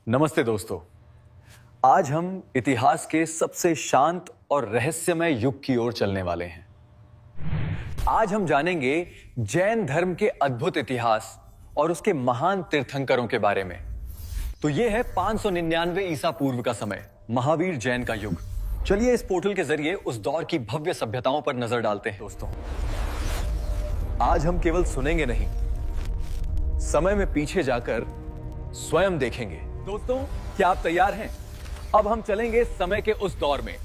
नमस्ते दोस्तों। आज हम इतिहास के सबसे शांत और रहस्यमय युग की ओर चलने वाले हैं। आज हम जानेंगे जैन धर्म के अद्भुत इतिहास और उसके महान तीर्थंकरों के बारे में। तो यह है 599 ईसा पूर्व का समय, महावीर जैन का युग। चलिए इस पोर्टल के जरिए उस दौर की भव्य सभ्यताओं पर नजर डालते हैं। दोस्तों, आज हम केवल सुनेंगे नहीं, समय में पीछे जाकर स्वयं देखेंगे। दोस्तों, क्या आप तैयार हैं? अब हम चलेंगे समय के उस दौर में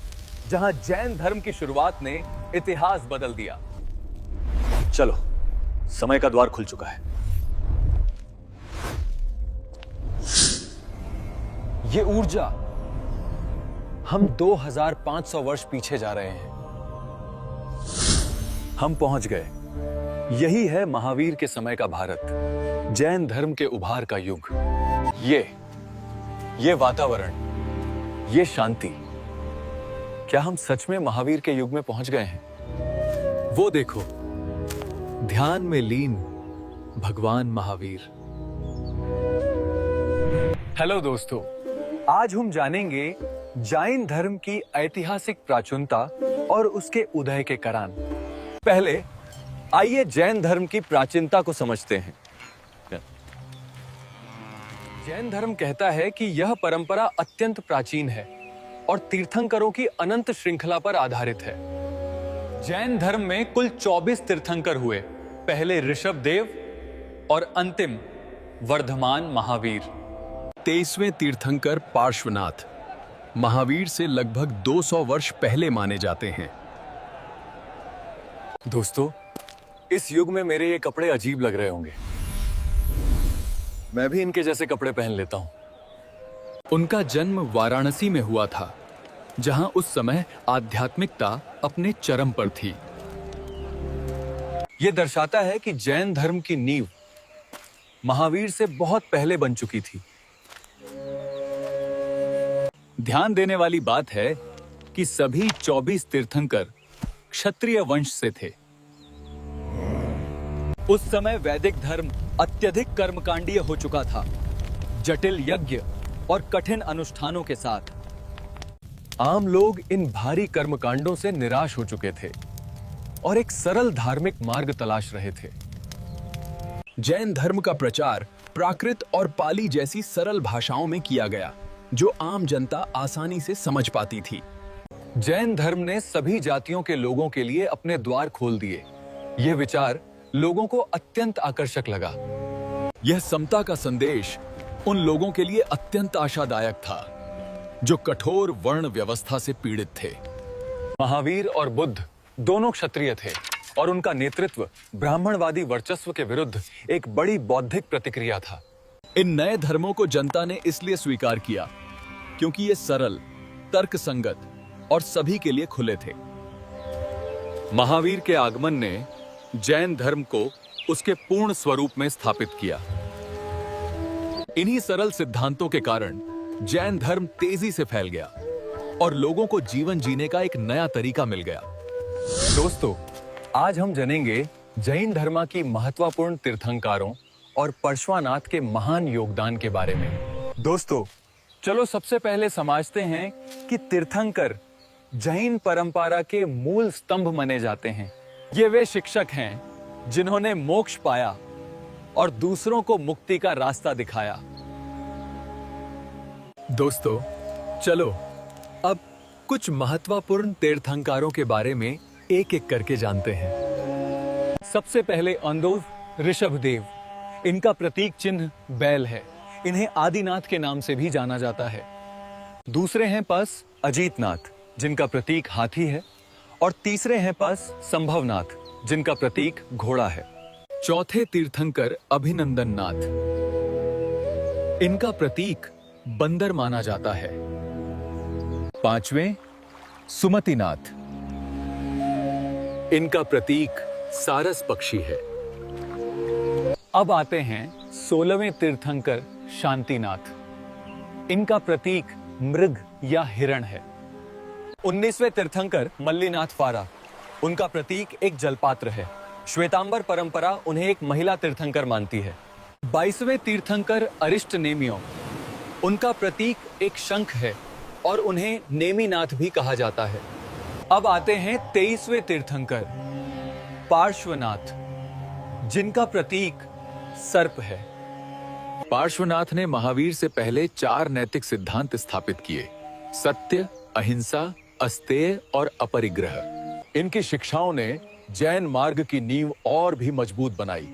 जहां जैन धर्म की शुरुआत ने इतिहास बदल दिया। चलो, समय का द्वार खुल चुका है। ये ऊर्जा, हम 2500 वर्ष पीछे जा रहे हैं। हम पहुंच गए। यही है महावीर के समय का भारत, जैन धर्म के उभार का युग। ये वातावरण, ये शांति, क्या हम सच में महावीर के युग में पहुंच गए हैं? वो देखो, ध्यान में लीन भगवान महावीर। हेलो दोस्तों, आज हम जानेंगे जैन धर्म की ऐतिहासिक प्राचीनता और उसके उदय के कारण। पहले आइए जैन धर्म की प्राचीनता को समझते हैं। जैन धर्म कहता है कि यह परंपरा अत्यंत प्राचीन है और तीर्थंकरों की अनंत श्रृंखला पर आधारित है। जैन धर्म में कुल 24 तीर्थंकर हुए, पहले ऋषभ देव और अंतिम वर्धमान महावीर। 23वें तीर्थंकर पार्श्वनाथ महावीर से लगभग 200 वर्ष पहले माने जाते हैं। दोस्तों, इस युग में मेरे ये कपड़े अजीब लग रहे होंगे। मैं भी इनके जैसे कपड़े पहन लेता हूं। उनका जन्म वाराणसी में हुआ था, जहां उस समय आध्यात्मिकता अपने चरम पर थी। यह दर्शाता है कि जैन धर्म की नींव महावीर से बहुत पहले बन चुकी थी। ध्यान देने वाली बात है कि सभी 24 तीर्थंकर क्षत्रिय वंश से थे। उस समय वैदिक धर्म अत्यधिक कर्मकांडीय हो चुका था, जटिल यज्ञ और कठिन अनुष्ठानों के साथ। आम लोग इन भारी कर्मकांडों से निराश हो चुके थे और एक सरल धार्मिक मार्ग तलाश रहे थे। जैन धर्म का प्रचार प्राकृत और पाली जैसी सरल भाषाओं में किया गया, जो आम जनता आसानी से समझ पाती थी। जैन धर्म ने सभी जातियों के लोगों के लिए अपने द्वार खोल दिए। यह विचार लोगों को अत्यंत आकर्षक लगा। यह समता का संदेश उन लोगों के लिए अत्यंत आशादायक था, जो कठोर वर्ण व्यवस्था से पीड़ित थे। महावीर और बुद्ध दोनों क्षत्रिय थे और उनका नेतृत्व ब्राह्मणवादी वर्चस्व के विरुद्ध एक बड़ी बौद्धिक प्रतिक्रिया था। इन नए धर्मों को जनता ने इसलिए स्वीकार किया क्योंकि ये सरल, तर्कसंगत और सभी के लिए खुले थे। महावीर के आगमन ने जैन धर्म को उसके पूर्ण स्वरूप में स्थापित किया। इन्हीं सरल सिद्धांतों के कारण जैन धर्म तेजी से फैल गया और लोगों को जीवन जीने का एक नया तरीका मिल गया। दोस्तों, आज हम जानेंगे जैन धर्म की महत्वपूर्ण तीर्थंकरों और पार्श्वनाथ के महान योगदान के बारे में। दोस्तों, चलो सबसे पहले समझते हैं कि तीर्थंकर जैन परंपरा के मूल स्तंभ माने जाते हैं। ये वे शिक्षक हैं जिन्होंने मोक्ष पाया और दूसरों को मुक्ति का रास्ता दिखाया। दोस्तों, चलो अब कुछ महत्वपूर्ण तीर्थंकरों के बारे में एक एक करके जानते हैं। सबसे पहले अंदोज ऋषभदेव। इनका प्रतीक चिन्ह बैल है। इन्हें आदिनाथ के नाम से भी जाना जाता है। दूसरे हैं पास अजीतनाथ, जिनका प्रतीक हाथी है, और तीसरे हैं पास संभवनाथ, जिनका प्रतीक घोड़ा है। चौथे तीर्थंकर अभिनंदन नाथ। इनका प्रतीक बंदर माना जाता है। पांचवें सुमतिनाथ। इनका प्रतीक सारस पक्षी है। अब आते हैं 16वें तीर्थंकर शांतिनाथ। इनका प्रतीक मृग या हिरण है। 19वें तीर्थंकर मल्लीनाथ फारा। उनका प्रतीक एक जलपात्र है। श्वेतांबर परंपरा उन्हें एक महिला तीर्थंकर मानती है। 22वें तीर्थंकर अरिष्टनेमियो। उनका प्रतीक एक शंख है और उन्हें नेमिनाथ भी कहा जाता है। अब आते हैं 23वें तीर्थंकर पार्श्वनाथ, जिनका प्रतीक सर्प है। पार्श्वनाथ ने महावीर से पहले 4 नैतिक सिद्धांत स्थापित किए: सत्य, अहिंसा, अस्तेय और अपरिग्रह। इनकी शिक्षाओं ने जैन मार्ग की नींव और भी मजबूत बनाई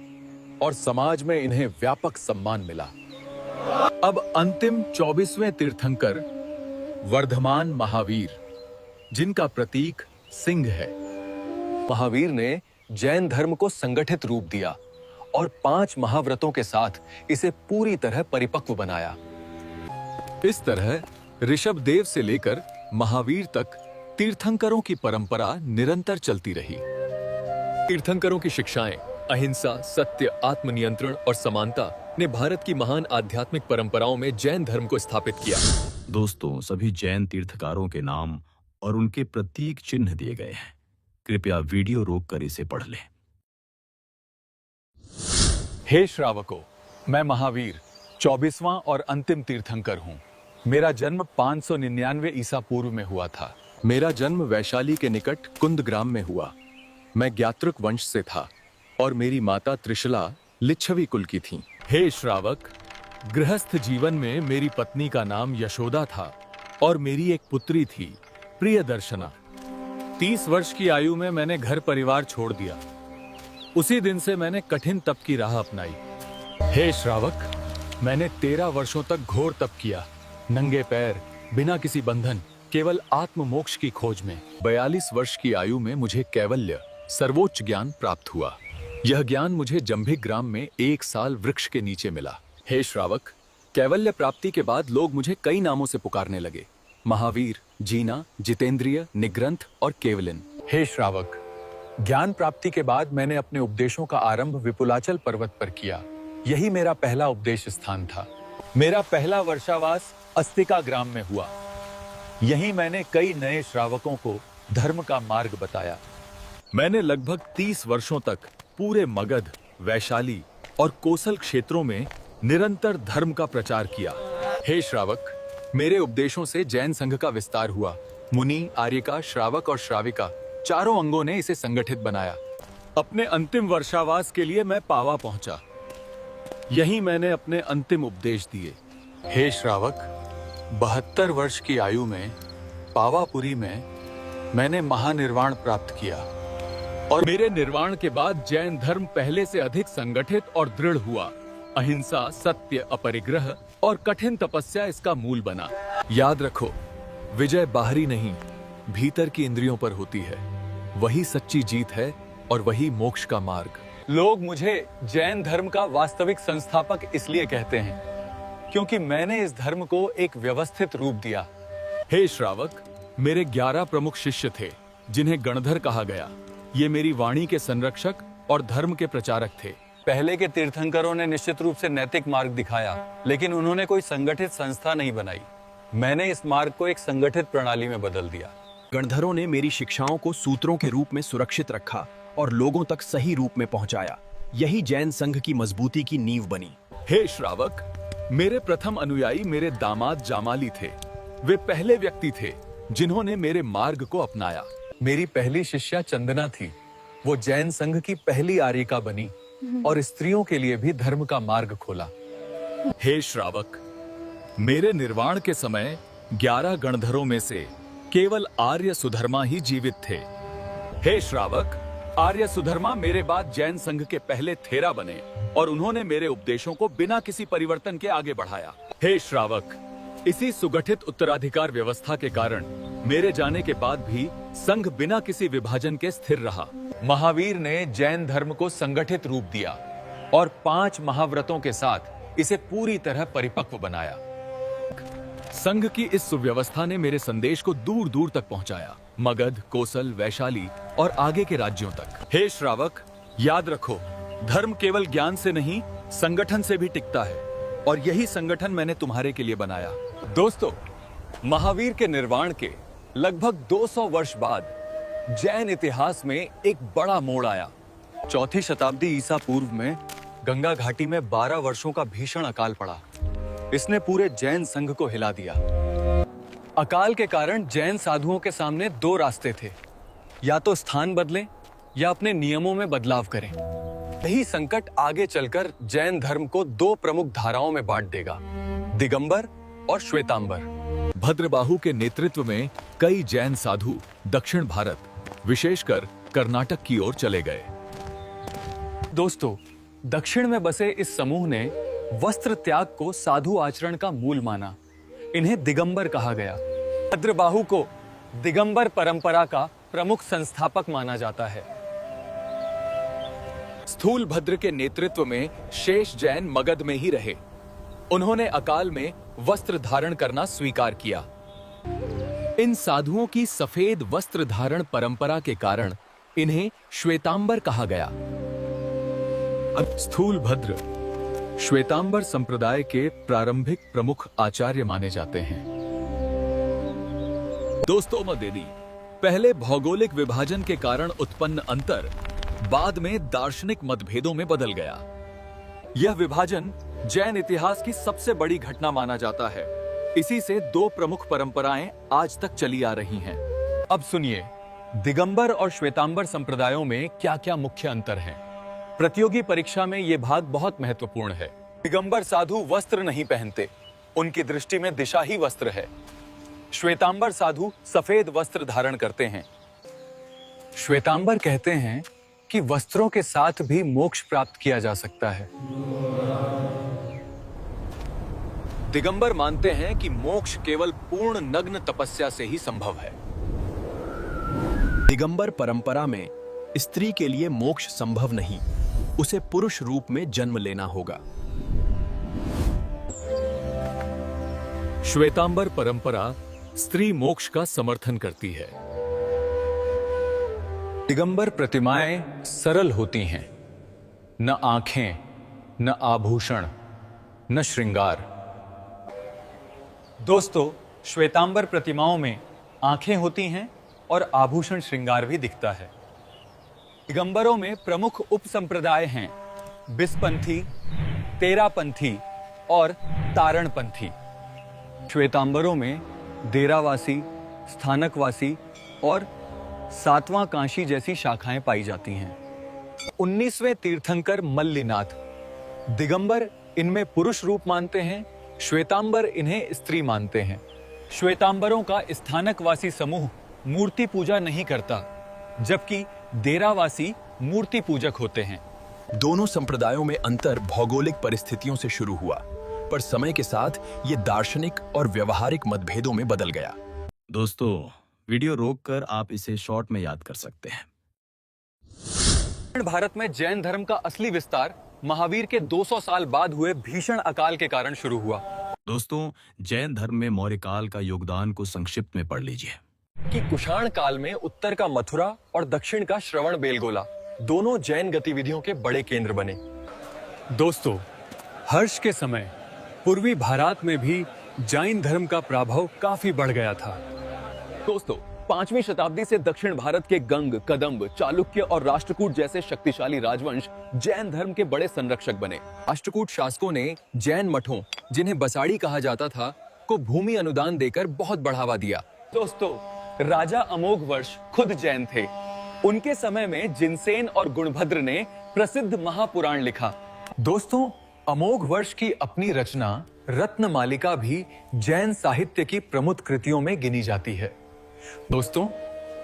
और समाज में इन्हें व्यापक सम्मान मिला। अब अंतिम 24वें तीर्थंकर वर्धमान महावीर, जिनका प्रतीक सिंह है। महावीर ने जैन धर्म को संगठित रूप दिया और 5 महाव्रतों के साथ इसे पूरी तरह परिपक्व बनाया। इस तरह ऋषभदेव से लेकर महावीर तक तीर्थंकरों की परंपरा निरंतर चलती रही। तीर्थंकरों की शिक्षाएं अहिंसा, सत्य, आत्मनियंत्रण और समानता ने भारत की महान आध्यात्मिक परंपराओं में जैन धर्म को स्थापित किया। दोस्तों, सभी जैन तीर्थकारों के नाम और उनके प्रतीक चिन्ह दिए गए हैं। कृपया वीडियो रोककर इसे पढ़ लें। हे श्रावकों, मैं महावीर 24वां और अंतिम तीर्थंकर हूँ। मेरा जन्म 599 ईसा पूर्व में हुआ था। मेरा जन्म वैशाली के निकट कुंद ग्राम में हुआ। मैं ज्ञातृक वंश से था और मेरी माता त्रिशला लिच्छवी कुल की थीं। हे श्रावक, गृहस्थ जीवन में मेरी पत्नी का नाम यशोदा था और मेरी एक पुत्री थी प्रियदर्शना। 30 वर्ष की आयु में मैंने घर परिवार छोड़ दिया। उसी दिन से मैंने कठिन तप की राह अपनाई। हे श्रावक, मैंने 13 वर्षों तक घोर तप किया, नंगे पैर, बिना किसी बंधन, केवल आत्म मोक्ष की खोज में। 42 वर्ष की आयु में मुझे कैवल्य, सर्वोच्च ज्ञान प्राप्त हुआ। यह ज्ञान मुझे जंभिक ग्राम में 1 साल वृक्ष के नीचे मिला। हे श्रावक, कैवल्य प्राप्ति के बाद लोग मुझे कई नामों से पुकारने लगे: महावीर, जीना, जितेंद्रिय, निग्रंथ और केवलिन। हे श्रावक, ज्ञान प्राप्ति के बाद मैंने अपने उपदेशों का आरंभ विपुलाचल पर्वत पर किया। यही मेरा पहला उपदेश स्थान था। मेरा पहला वर्षावास अस्तिका ग्राम में हुआ। यहीं मैंने कई नए श्रावकों को धर्म का मार्ग बताया। मैंने लगभग 30 वर्षों तक पूरे मगध, वैशाली और कोसल क्षेत्रों में निरंतर धर्म का प्रचार किया। हे श्रावक, मेरे उपदेशों से जैन संघ का विस्तार हुआ। मुनि, आर्यिका, श्रावक और श्राविका चारों अंगों ने इसे संगठित बनाया। अपने अंतिम वर्षावास के लिए मैं पावा पहुंचा। यहीं मैंने अपने अंतिम उपदेश दिए। हे श्रावक, 72 वर्ष की आयु में पावापुरी में मैंने महानिर्वाण प्राप्त किया और मेरे निर्वाण के बाद जैन धर्म पहले से अधिक संगठित और दृढ़ हुआ। अहिंसा, सत्य, अपरिग्रह और कठिन तपस्या इसका मूल बना। याद रखो, विजय बाहरी नहीं, भीतर की इंद्रियों पर होती है। वही सच्ची जीत है और वही मोक्ष का मार्ग। लोग मुझे जैन धर्म का वास्तविक संस्थापक इसलिए कहते हैं क्योंकि मैंने इस धर्म को एक व्यवस्थित रूप दिया। हे श्रावक, मेरे 11 प्रमुख शिष्य थे जिन्हें गणधर कहा गया। ये मेरी वाणी के संरक्षक और धर्म के प्रचारक थे। पहले के तीर्थंकरों ने निश्चित रूप से नैतिक मार्ग दिखाया, लेकिन उन्होंने कोई संगठित संस्था नहीं बनाई। मैंने इस मार्ग को एक संगठित प्रणाली में बदल दिया। गणधरों ने मेरी शिक्षाओं को सूत्रों के रूप में सुरक्षित रखा और लोगों तक सही रूप में पहुंचाया। यही जैन संघ की मजबूती की नींव बनी। हे श्रावक, मेरे प्रथम अनुयायी मेरे दामाद जामाली थे। वे पहले व्यक्ति थे जिन्होंने मेरे मार्ग को अपनाया। मेरी पहली शिष्या चंदना थी। वो जैन संघ की पहली आर्यिका बनी और स्त्रियों के लिए भी धर्म का मार्ग खोला। हे श्रावक, मेरे निर्वाण के समय 11 गणधरों में से केवल आर्य सुधर्मा ही जीवित थे। हे श्रावक, आर्य सुधर्मा मेरे बाद जैन संघ के पहले थेरा बने और उन्होंने मेरे उपदेशों को बिना किसी परिवर्तन के आगे बढ़ाया। हे श्रावक, इसी सुगठित उत्तराधिकार व्यवस्था के कारण मेरे जाने के बाद भी संघ बिना किसी विभाजन के स्थिर रहा। महावीर ने जैन धर्म को संगठित रूप दिया और 5 महाव्रतों के साथ इसे पूरी तरह परिपक्व बनाया। संघ की इस सुव्यवस्था ने मेरे संदेश को दूर दूर तक पहुंचाया, मगध, कोसल, वैशाली और आगे के राज्यों तक। हे श्रावक, याद रखो, धर्म केवल ज्ञान से नहीं, संगठन से भी टिकता है और यही संगठन मैंने तुम्हारे के लिए बनाया। दोस्तों, महावीर के निर्वाण के लगभग 200 वर्ष बाद जैन इतिहास में एक बड़ा मोड़ आया। 4वीं शताब्दी ईसा पूर्व में गंगा घाटी में 12 वर्षों का भीषण अकाल पड़ा। इसने पूरे जैन संघ को हिला दिया। अकाल के कारण जैन साधुओं के सामने दो रास्ते थे, या तो स्थान बदलें या अपने नियमों में बदलाव करें। यही संकट आगे चलकर जैन धर्म को दो प्रमुख धाराओं में बांट देगा, दिगंबर और श्वेतांबर। भद्रबाहु के नेतृत्व में कई जैन साधु दक्षिण भारत, विशेषकर कर्नाटक की ओर चले गए। दोस्तों, दक्षिण में बसे इस समूह ने वस्त्र त्याग को साधु आचरण का मूल माना। इन्हें दिगंबर कहा गया। भद्रबाहु को दिगंबर परंपरा का प्रमुख संस्थापक माना जाता है। स्थूल भद्र के नेतृत्व में शेष जैन मगध में ही रहे। उन्होंने अकाल में वस्त्र धारण करना स्वीकार किया। इन साधुओं की सफेद वस्त्र धारण परंपरा के कारण इन्हें श्वेतांबर कहा गया। अब स्थूल भद्र श्वेतांबर संप्रदाय के प्रारंभिक प्रमुख आचार्य माने जाते हैं। दोस्तों मदेदी, पहले भौगोलिक विभाजन के कारण उत्पन्न अंतर बाद में दार्शनिक मतभेदों में बदल गया। यह विभाजन जैन इतिहास की सबसे बड़ी घटना माना जाता है। इसी से दो प्रमुख परंपराएं आज तक चली आ रही हैं। अब सुनिए, दिगंबर और श्वेतांबर संप्रदायों में क्या-क्या मुख्य अंतर हैं। प्रतियोगी परीक्षा में यह भाग बहुत महत्वपूर्ण है। दिगंबर साधु वस्त्र नहीं पहनते, उनकी दृष्टि में दिशा ही वस्त्र है। श्वेतांबर साधु सफेद वस्त्र धारण करते हैं। श्वेतांबर कहते हैं कि वस्त्रों के साथ भी मोक्ष प्राप्त किया जा सकता है। दिगंबर मानते हैं कि मोक्ष केवल पूर्ण नग्न तपस्या से ही संभव है। दिगंबर परंपरा में स्त्री के लिए मोक्ष संभव नहीं, उसे पुरुष रूप में जन्म लेना होगा। श्वेतांबर परंपरा स्त्री मोक्ष का समर्थन करती है। दिगंबर प्रतिमाएं सरल होती हैं, न आंखें, न आभूषण, न श्रृंगार। दोस्तों, श्वेतांबर प्रतिमाओं में आंखें होती हैं और आभूषण श्रृंगार भी दिखता है। दिगंबरों में प्रमुख उपसंप्रदाय हैं बिसपंथी, तेरापंथी और तारणपंथी। श्वेतांबरों में देरावासी, स्थानकवासी और सातवां कांशी जैसी शाखाएं पाई जाती हैं। 19वें तीर्थंकर मल्लिनाथ दिगंबर इनमें पुरुष रूप मानते हैं, श्वेतांबर इन्हें स्त्री मानते हैं। श्वेतांबरों का स्थानकवासी समूह मूर्ति पूजा नहीं करता, जबकि देरावासी मूर्ति पूजक होते हैं। दोनों संप्रदायों में अंतर भौगोलिक परिस्थितियों से शुरू हुआ, पर समय के साथ ये दार्शनिक और व्यवहारिक मतभेदों में बदल गया। दोस्तों, वीडियो रोककर आप इसे शॉर्ट में याद कर सकते हैं। दक्षिण भारत में जैन धर्म का असली विस्तार महावीर के 200 साल बाद हुए भीषण अकाल के कारण शुरू हुआ। दोस्तों, जैन धर्म में मौर्य काल का योगदान को संक्षिप्त में पढ़ लीजिए। कि कुषाण काल में उत्तर का मथुरा और दक्षिण का श्रवण बेलगोला दोनों जैन गतिविधियों के बड़े केंद्र बने। दोस्तों, हर्ष के समय पूर्वी भारत में भी जैन धर्म का प्रभाव काफी बढ़ गया था। दोस्तों, 5वीं शताब्दी से दक्षिण भारत के गंग, कदंब, चालुक्य और राष्ट्रकूट जैसे शक्तिशाली राजवंश जैन धर्म के बड़े संरक्षक बने। राष्ट्रकूट शासकों ने जैन मठों, जिन्हें बसाड़ी कहा जाता था, को भूमि अनुदान देकर बहुत बढ़ावा दिया। दोस्तों, राजा अमोघ वर्ष खुद जैन थे। उनके समय में जिनसेन और गुणभद्र ने प्रसिद्ध महापुराण लिखा। दोस्तों, अमोघ वर्ष की अपनी रचना रत्नमालिका भी जैन साहित्य की प्रमुख कृतियों में गिनी जाती है। दोस्तों,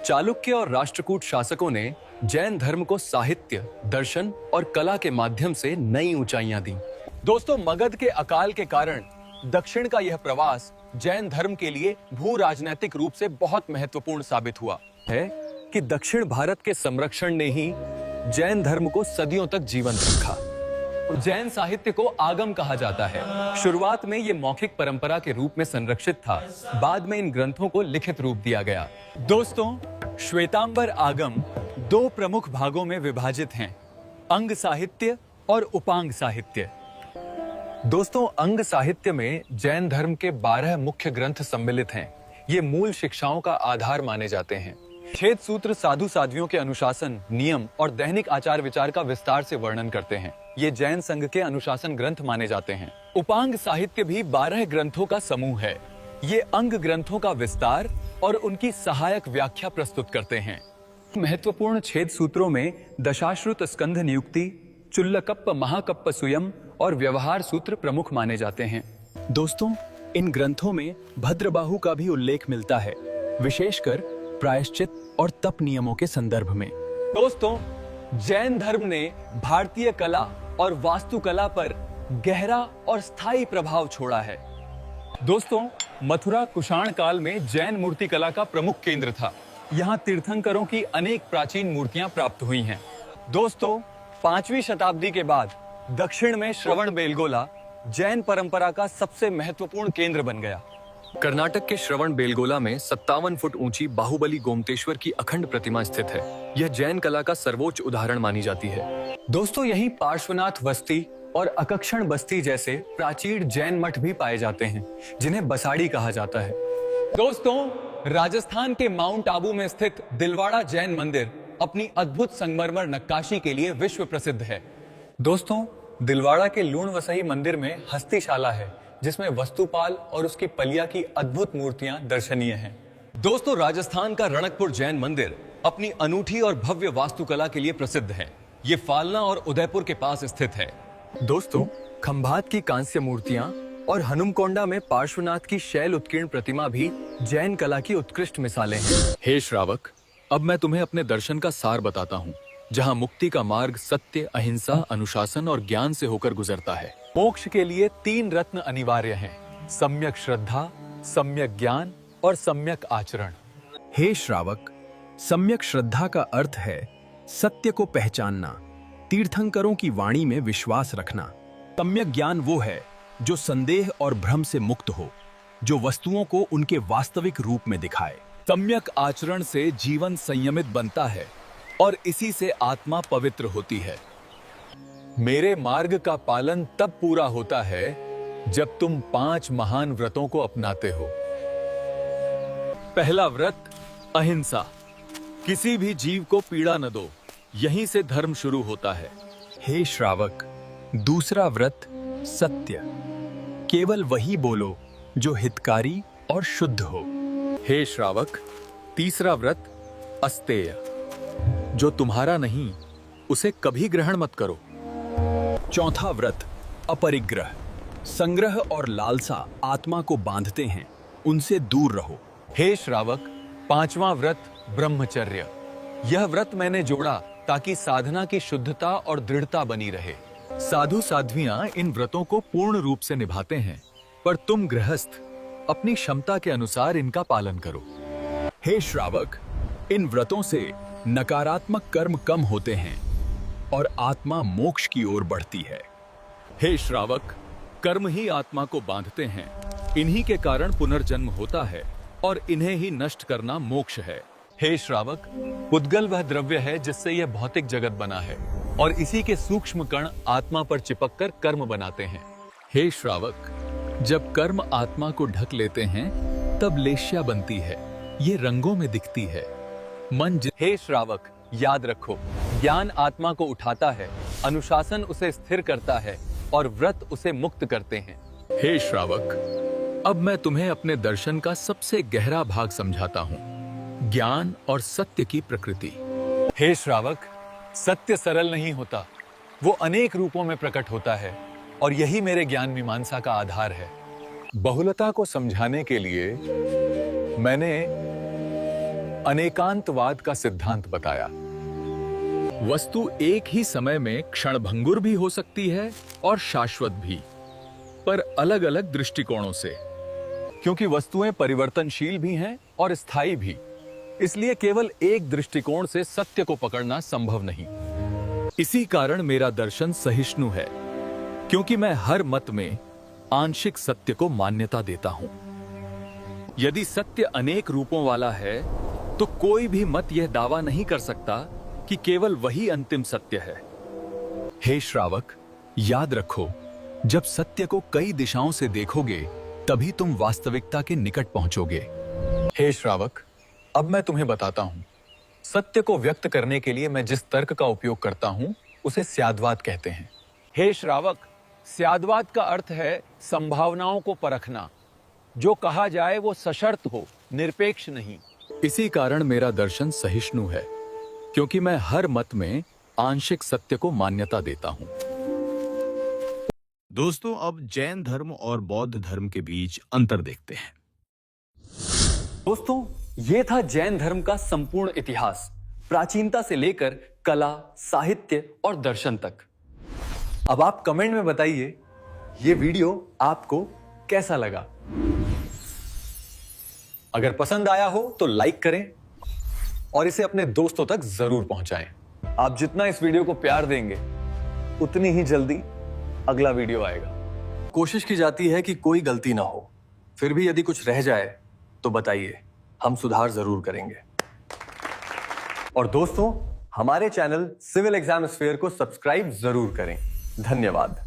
चालुक्य और राष्ट्रकूट शासकों ने जैन धर्म को साहित्य, दर्शन और कला के माध्यम से नई ऊंचाइयां दी। दोस्तों, मगध के अकाल के कारण दक्षिण का यह प्रवास जैन धर्म के लिए भू राजनीतिक रूप से बहुत महत्वपूर्ण साबित हुआ है कि दक्षिण भारत के संरक्षण ने ही जैन धर्म को सदियों तक जीवंत रखा। जैन साहित्य को आगम कहा जाता है। शुरुआत में ये मौखिक परंपरा के रूप में संरक्षित था, बाद में इन ग्रंथों को लिखित रूप दिया गया। दोस्तों, श्वेतांबर आगम दो प्रमुख भागों में विभाजित हैं, अंग साहित्य और उपांग साहित्य। दोस्तों, अंग साहित्य में जैन धर्म के 12 मुख्य ग्रंथ सम्मिलित हैं। ये मूल शिक्षाओं का आधार माने जाते हैं। छेद सूत्र साधु साध्वियों के अनुशासन, नियम और दैनिक आचार विचार का विस्तार से वर्णन करते हैं। ये जैन संघ के अनुशासन ग्रंथ माने जाते हैं। उपांग साहित्य भी 12 ग्रंथों का समूह है। ये अंग ग्रंथों का विस्तार और उनकी सहायक व्याख्या प्रस्तुत करते हैं। महत्वपूर्ण छेद सूत्रों में दशाश्रुत स्कंध नियुक्ति, चुल्लकप्प महाकप्प सुयम और व्यवहार सूत्र प्रमुख माने जाते हैं। दोस्तों, इन ग्रंथों में भद्रबाहु का भी उल्लेख मिलता है, विशेषकर प्रायश्चित और तप नियमों के संदर्भ में। दोस्तों, जैन धर्म ने भारतीय कला और वास्तुकला पर गहरा और स्थायी प्रभाव छोड़ा है। दोस्तों, मथुरा कुषाण काल में जैन मूर्तिकला का प्रमुख केंद्र था। यहाँ तीर्थंकरों की अनेक प्राचीन मूर्तियां प्राप्त हुई हैं। दोस्तों, 5वीं शताब्दी के बाद दक्षिण में श्रवणबेलगोला जैन परंपरा का सबसे महत्वपूर्ण केंद्र बन गया। कर्नाटक के श्रवणबेलगोला में 57 फुट ऊंची बाहुबली गोमतेश्वर की अखंड प्रतिमा स्थित है। यह जैन कला का सर्वोच्च उदाहरण मानी जाती है। दोस्तों, यहीं पार्श्वनाथ बस्ती और अकक्षण बस्ती जैसे प्राचीन जैन मठ भी पाए जाते हैं, जिन्हें बसाड़ी कहा जाता है। दोस्तों, राजस्थान के माउंट आबू में स्थित दिलवाड़ा जैन मंदिर अपनी अद्भुत संगमरमर नक्काशी के लिए विश्व प्रसिद्ध है। दोस्तों, दिलवाड़ा के लूण वसई मंदिर में हस्तिशाला है, जिसमें वस्तुपाल और उसकी पलिया की अद्भुत मूर्तियां दर्शनीय हैं। दोस्तों, राजस्थान का रणकपुर जैन मंदिर अपनी अनूठी और भव्य वास्तुकला के लिए प्रसिद्ध है। ये फालना और उदयपुर के पास स्थित है। दोस्तों, खंभात की कांस्य मूर्तियां और हनुमकोंडा में पार्श्वनाथ की शैल उत्कीर्ण प्रतिमा भी जैन कला की उत्कृष्ट मिसालें हैं। हे श्रावक, अब मैं तुम्हें अपने दर्शन का सार बताता हूँ, जहाँ मुक्ति का मार्ग सत्य, अहिंसा, अनुशासन और ज्ञान से होकर गुजरता है। मोक्ष के लिए 3 रत्न अनिवार्य हैं: सम्यक श्रद्धा, सम्यक ज्ञान और सम्यक आचरण। हे श्रावक, सम्यक श्रद्धा का अर्थ है सत्य को पहचानना, तीर्थंकरों की वाणी में विश्वास रखना। सम्यक ज्ञान वो है जो संदेह और भ्रम से मुक्त हो, जो वस्तुओं को उनके वास्तविक रूप में दिखाए। सम्यक आचरण से जीवन संयमित बनता है और इसी से आत्मा पवित्र होती है। मेरे मार्ग का पालन तब पूरा होता है जब तुम 5 महान व्रतों को अपनाते हो। पहला व्रत अहिंसा, किसी भी जीव को पीड़ा न दो। यहीं से धर्म शुरू होता है। हे श्रावक, दूसरा व्रत सत्य, केवल वही बोलो जो हितकारी और शुद्ध हो। हे श्रावक, तीसरा व्रत अस्तेय, जो तुम्हारा नहीं उसे कभी ग्रहण मत करो। चौथा व्रत अपरिग्रह, संग्रह और लालसा आत्मा को बांधते हैं, उनसे दूर रहो। हे श्रावक, 5वां व्रत ब्रह्मचर्य। यह व्रत मैंने जोड़ा ताकि साधना की शुद्धता और दृढ़ता बनी रहे। साधु साध्वियां इन व्रतों को पूर्ण रूप से निभाते हैं, पर तुम गृहस्थ अपनी क्षमता के अनुसार इनका पालन करो। हे श्रावक, इन व्रतों से नकारात्मक कर्म कम होते हैं और आत्मा मोक्ष की ओर बढ़ती है। हे श्रावक, कर्म ही आत्मा को बांधते हैं। इन्हीं के कारण पुनर्जन्म होता है और इन्हें ही नष्ट करना मोक्ष है। हे श्रावक, पुद्गल वह द्रव्य है जिससे यह भौतिक जगत बना है और इसी के सूक्ष्म कण आत्मा पर चिपककर कर्म बनाते हैं। हे श्रावक, जब कर्म आत्मा को ढक लेते हैं तब लेश्या बनती है, ये रंगों में दिखती है। हे श्रावक, याद रखो, ज्ञान आत्मा को उठाता है, अनुशासन उसे स्थिर करता है और व्रत उसे मुक्त करते हैं। हे श्रावक, अब मैं तुम्हें अपने दर्शन का सबसे गहरा भाग समझाता हूँ, ज्ञान और सत्य की प्रकृति। हे श्रावक, सत्य सरल नहीं होता, वो अनेक रूपों में प्रकट होता है और यही मेरे ज्ञान मीमांसा का आधार है। बहुलता को समझाने के लिए मैंने अनेकांतवाद का सिद्धांत बताया। वस्तु एक ही समय में क्षणभंगुर भी हो सकती है और शाश्वत भी, पर अलग अलग दृष्टिकोणों से। क्योंकि वस्तुएं परिवर्तनशील भी हैं और स्थायी भी, इसलिए केवल एक दृष्टिकोण से सत्य को पकड़ना संभव नहीं। इसी कारण मेरा दर्शन सहिष्णु है, क्योंकि मैं हर मत में आंशिक सत्य को मान्यता देता हूं। यदि सत्य अनेक रूपों वाला है तो कोई भी मत यह दावा नहीं कर सकता कि केवल वही अंतिम सत्य है। हे श्रावक, याद रखो, जब सत्य को कई दिशाओं से देखोगे तभी तुम वास्तविकता के निकट पहुंचोगे। हे श्रावक, अब मैं तुम्हें बताता हूं सत्य को व्यक्त करने के लिए मैं जिस तर्क का उपयोग करता हूं उसे स्याद्वाद कहते हैं। हे श्रावक, स्याद्वाद का अर्थ है संभावनाओं को परखना। जो कहा जाए वो सशर्त हो, निरपेक्ष नहीं। इसी कारण मेरा दर्शन सहिष्णु है, क्योंकि मैं हर मत में आंशिक सत्य को मान्यता देता हूं। दोस्तों, अब जैन धर्म और बौद्ध धर्म के बीच अंतर देखते हैं। दोस्तों, ये था जैन धर्म का संपूर्ण इतिहास, प्राचीनता से लेकर कला, साहित्य और दर्शन तक। अब आप कमेंट में बताइए ये वीडियो आपको कैसा लगा। अगर पसंद आया हो तो लाइक करें और इसे अपने दोस्तों तक जरूर पहुंचाएं। आप जितना इस वीडियो को प्यार देंगे उतनी ही जल्दी अगला वीडियो आएगा। कोशिश की जाती है कि कोई गलती ना हो, फिर भी यदि कुछ रह जाए तो बताइए, हम सुधार जरूर करेंगे। और दोस्तों, हमारे चैनल सिविल एग्जाम स्फीयर को सब्सक्राइब जरूर करें। धन्यवाद।